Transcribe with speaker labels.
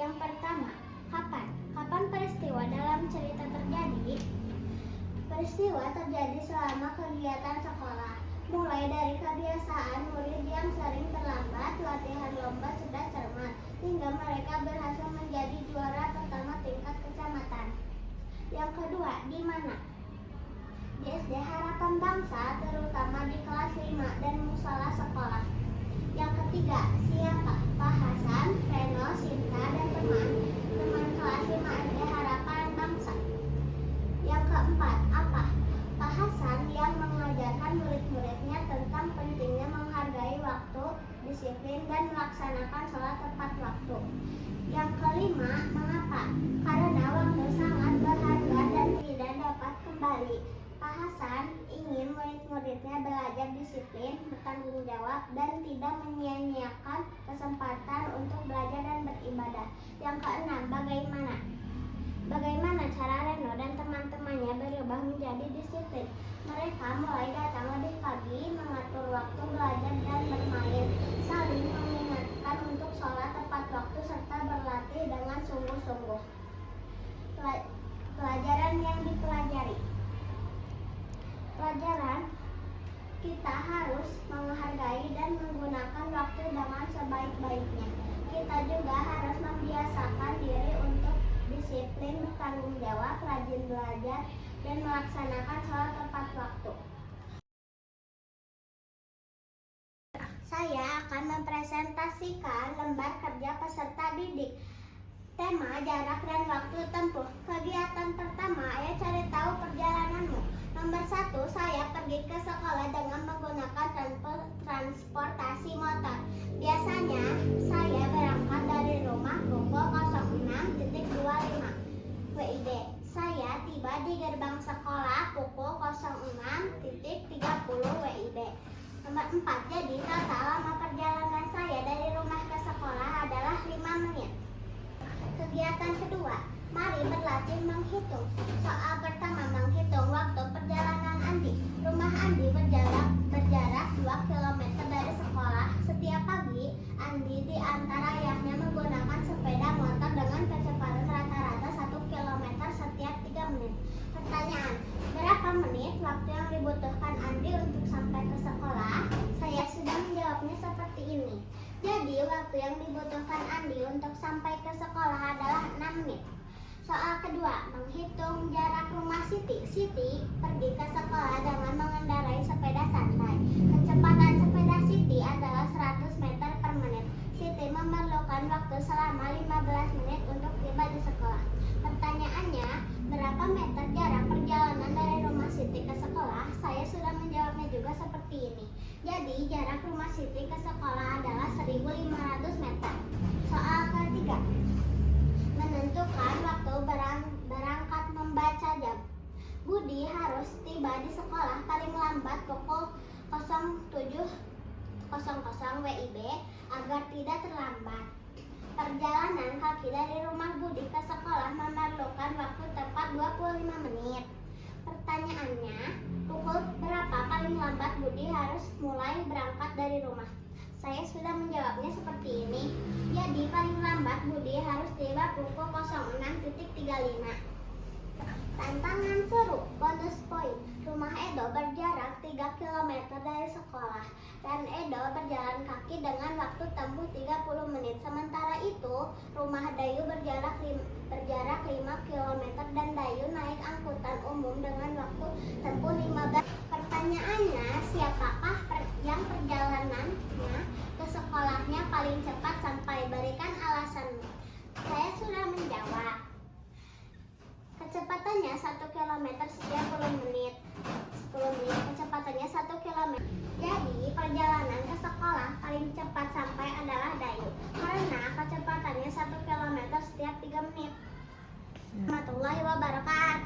Speaker 1: Yang pertama, kapan? Kapan peristiwa dalam cerita terjadi? Peristiwa terjadi selama kegiatan sekolah, mulai dari kebiasaan murid yang sering terlambat, latihan lomba cerdas cermat, hingga mereka berhasil menjadi juara pertama tingkat kecamatan. Yang kedua, di mana? Di SD Harapan Bangsa, terutama di kelas 5 dan musola sekolah. Yang ketiga, siapa? Pak Hasan, Reno, Sinta, dan teman kelas 5 SD Harapan Bangsa. Yang keempat, apa? Pak Hasan yang mengajarkan murid-muridnya tentang pentingnya menghargai waktu, disiplin, dan melaksanakan sholat tepat waktu. Yang kelima, mengapa? Karena waktu sangat berharga dan tidak dapat kembali. Pak Hasan ingin murid-muridnya belajar disiplin, bertanggung jawab, dan tidak menyia-nyiakan kesempatan untuk belajar dan beribadah. Yang keenam, bagaimana? Bagaimana cara Reno dan teman-temannya berubah menjadi disiplin? Mereka mulai datang lebih pagi, mengatur waktu belajar dan bermain, saling mengingatkan untuk sholat tepat waktu, serta berlatih dengan sungguh-sungguh. Pelajaran yang dipelajari. Pelajaran, kita harus menghargai dan menggunakan waktu dengan sebaik-baiknya. Kita juga harus membiasakan diri untuk disiplin, bertanggung jawab, rajin belajar, dan melaksanakan sholat tepat waktu. Saya akan mempresentasikan lembar kerja peserta didik. Tema, jarak dan waktu tempuh. Kegiatan pertama, ayo cari tahu perjalananmu. Nomor 1, saya pergi ke sekolah dengan menggunakan transportasi motor. Biasanya, saya berangkat dari rumah pukul 06.25 WIB. Saya tiba di gerbang sekolah pukul 06.30 WIB. Nomor 4, jadi total lama perjalanan saya dari rumah ke sekolah adalah 5 menit. Kegiatan kedua, mari berlatih menghitung. Soal pertama, menghitung waktu perjalanan Andi. Rumah Andi berjarak 2 km dari sekolah. Setiap pagi, Andi diantar ayahnya menggunakan sepeda motor dengan kecepatan rata-rata 1 km setiap 3 menit. Pertanyaan, berapa menit waktu yang dibutuhkan Andi untuk sampai ke sekolah? Saya sudah menjawabnya seperti ini. Jadi, waktu yang dibutuhkan Andi untuk sampai ke sekolah adalah 6 menit. Soal kedua, menghitung jarak rumah Siti. Siti pergi ke sekolah dengan mengendarai sepeda santai. Kecepatan sepeda Siti adalah 100 meter per menit. Siti memerlukan waktu selama 15 menit untuk tiba di sekolah. Pertanyaannya, berapa meter jarak perjalanan dari rumah Siti ke sekolah? Saya sudah menjawabnya juga seperti ini. Jadi, jarak rumah Siti ke sekolah adalah 1.500 meter. Soal ketiga, menentukan waktu berangkat membaca jam. Budi harus tiba di sekolah paling lambat pukul 07.00 WIB agar tidak terlambat. Perjalanan kaki dari rumah Budi ke sekolah memerlukan waktu tepat 25 menit. Pertanyaannya, pukul berapa paling lambat Budi harus mulai berangkat dari rumah? Saya sudah menjawabnya seperti ini. Jadi paling lambat Budi harus tiba pukul 06.35. Tantangan seru, bonus poin. Rumah Edo berjarak 3 km dari sekolah dan Edo berjalan kaki dengan waktu tempuh 30 menit. Sementara itu, rumah Dayu berjarak 5 km dan Dayu naik angkutan umum dengan waktu tempuh 15. Pertanyaannya, siapakah yang perjalanannya ke sekolahnya paling cepat sampai? Berikan alasanmu. Saya sudah menjawab. Kecepatannya 1 km setiap 10 menit. Kecepatannya 1 km. Jadi, perjalanan ke sekolah paling cepat sampai adalah Dayu karena kecepatannya 1 km setiap 3 menit. Warahmatullahi wabarakatuh.